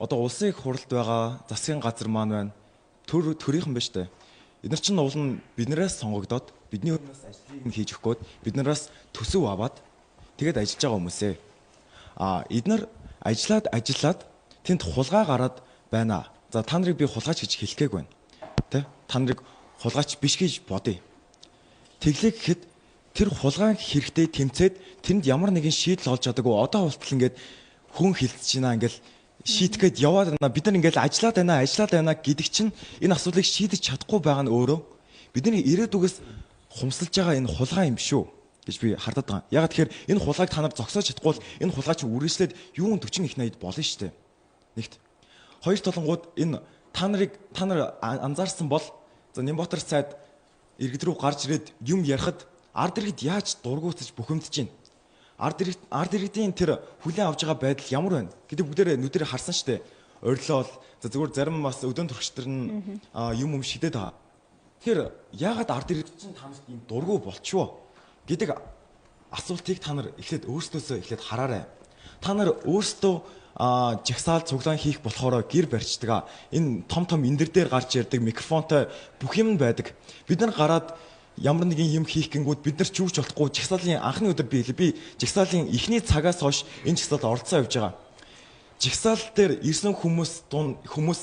одоо улсын их хурлд байгаа засгийн газар маань байна. Төрийнхэн ба штэ. Эдгээр чинь уул нь биднээс сонгогдоод бидний өмнөөс ажлыг нь хийж өгөхөд биднээс төсөв аваад тэгээд ажиллаж байгаа хүмүүсээ. Эдгээр ажиллаад тэнд хулгай гараад байна. За та нарыг би хулгайч гэж хэлэхгээг байна. Тэ? Та нарыг хулгайч биш гэж бодъё. Тэглээ гэхэд тэр хулгайн хэрэгтэй тэмцээд тэнд ямар нэгэн шийдэл олж чадаагүй одоо болтол ингээд хүн хилцэж байна ингээл шийтгэхэд яваад байна. Бид нар ингээл ажиллаад байна гэдэг чинь энэ асуудлыг шийдэж чадахгүй байгаа нь өөрөө бидний ирээдүгээс хумсалж байгаа энэ хулгай юм шүү гэж би хардаад байгаа. Ягаад тэгэхээр энэ хулгайг та нар зогсоож чадахгүй бол энэ хулгай чинь үргэлжлээд юун 40 их 80-д болно шүү дээ. Нэгт. Хоёр толонгууд энэ та нар анзаарсан бол за Нямбатар сайд иргэд рүү гарч ирээд юм ярихад ард иргэд яаж дургуутаж бухимдаж байна. Ард иргэдийн тэр хүлээн авж байгаа байдал ямар байна гэдэг бүгдээрээ нүдэрээ харсан шүү дээ. Орилол за зүгээр зарим бас өдөөн туршдэр нь юм шидэд байгаа. Тэгэхээр яагаад ард иргэд чинь танаас ийм дургу болчихвоо гэдэг асуултыг та нар эхлээд өөрсдөөсөө эхлээд хараарай. Та нар өөрсдөө жагсаал цуглаан хийх болохоор гэр барьцдаг. Энэ том эндэр дээр гарч ирдэг микрофонтой бүх юм байдаг. Бид нар гараад ямар нэгэн юм хийх гингүүд бид нар ч юуч болохгүй жагсаалын анхны өдөр би жагсаалын эхний цагаас хойш энэ жагсаалд оролцоо явж байгаа. Жагсаал дээр ирсэн хүмүүс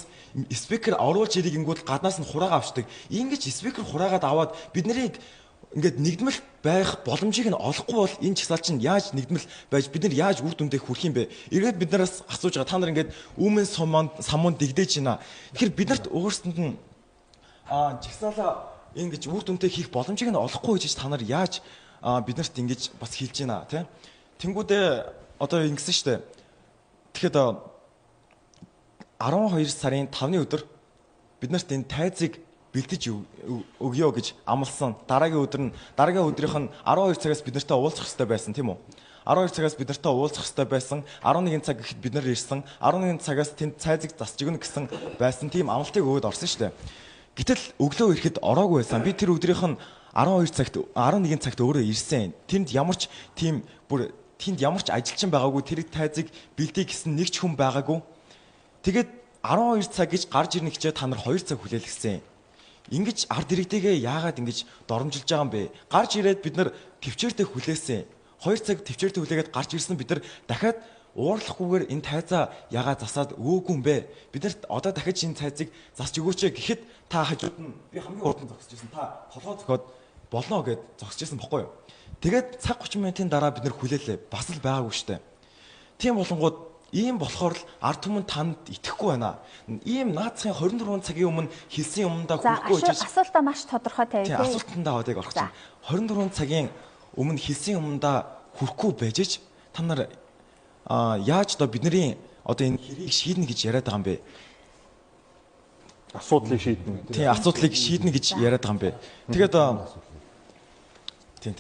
спикер оруулж ирэх гингүүд гаднаас нь хураагаа авчдаг. Ингэж спикер хураагаад аваад бид нарыг ингээд нэгдмэл байх боломжийг нь олохгүй бол энэ жагсаал чинь яаж нэгдмэл байж бид нар яаж үр дүндээ хүрэх юм бэ? Эргээд бид нараас асууж байгаа та нар ингээд үүмэн самуун дэгдэж байна. Тэгэхээр бид нарт өөрсдөнд нь жагсаалаа ингэж үр дүндээ хийх боломжийг нь олохгүй гэж та нар яаж биднэрт ингэж бас хэлж байна тий? Тэнгүүдээ одоо ингэсэн штэ. Тэгэхэд 12 сарын 5-ны өдөр биднэрт энэ тайзыг бэлдэж өгье гэж амласан. Дараагийн өдрийнх нь 12 цагаас бид нартай уулзах хэрэгтэй байсан тийм үү? 12 цагаас бид нартай уулзах хэрэгтэй байсан. 11 цаг гэхэд бид нар ирсэн. 11 цагаас тэнд цайзыг засч өгнө гэсэн байсан. Тийм амлалтыг өгөөд орсон шүү дээ. Гэтэл өглөө ирэхэд ороогүй байсан. Би тэр өдрийнх нь 11 цагт өөрөө ирсэн. Тэнд ямар ч ажилчин байгаагүй. Тэр тайзыг бэлдээ гэсэн нэг ч хүн байгаагүй. Тэгээд 12 цаг гэж гарч ирнэ гэчээ та нар 2 цаг хүлээлгэсэн. Ингэж ард иргэдэгээ яагаад ингэж доромжилж байгаа юм бэ? Гарч ирээд бид нар төвчээртэй хүлээсэн. 2 цаг төвчээртэй хүлээгээд гарч ирсэн бид нар дахиад уурлахгүйгээр энэ тайзаа яагаад засаад өгөөгүй юм бэ? Бид нарт одоо дахиад энэ тайзыг засч өгөөч гэхэд та хажууд нь би хамгийн урд нь зогсож ирсэн. Та толгой зөхөд болно гэд зогсож ирсэн бохгүй юу? Тэгээд цаг 30 минутын дараа бид нар хүлээлээ. Бас л байгаагүй штэ. Тийм болонгууд ийм болохоор л ард түмэн танд итгэхгүй байна. Ийм наацхийн 24 цагийн өмнө хэлсэн юмдаа хүрэхгүй гэж асуултаа маш тодорхой тавь. Тийм асуултандаа аваад орох чинь 24 цагийн өмнө хэлсэн юмдаа хүрэхгүй байж та нар яаж одоо бидний одоо энэ хэрийг шийднэ гэж яриад байгаа юм бэ? Асуудлыг шийднэ. Тийм асуудлыг шийднэ гэж яриад байгаа юм бэ? Тэгээд тийм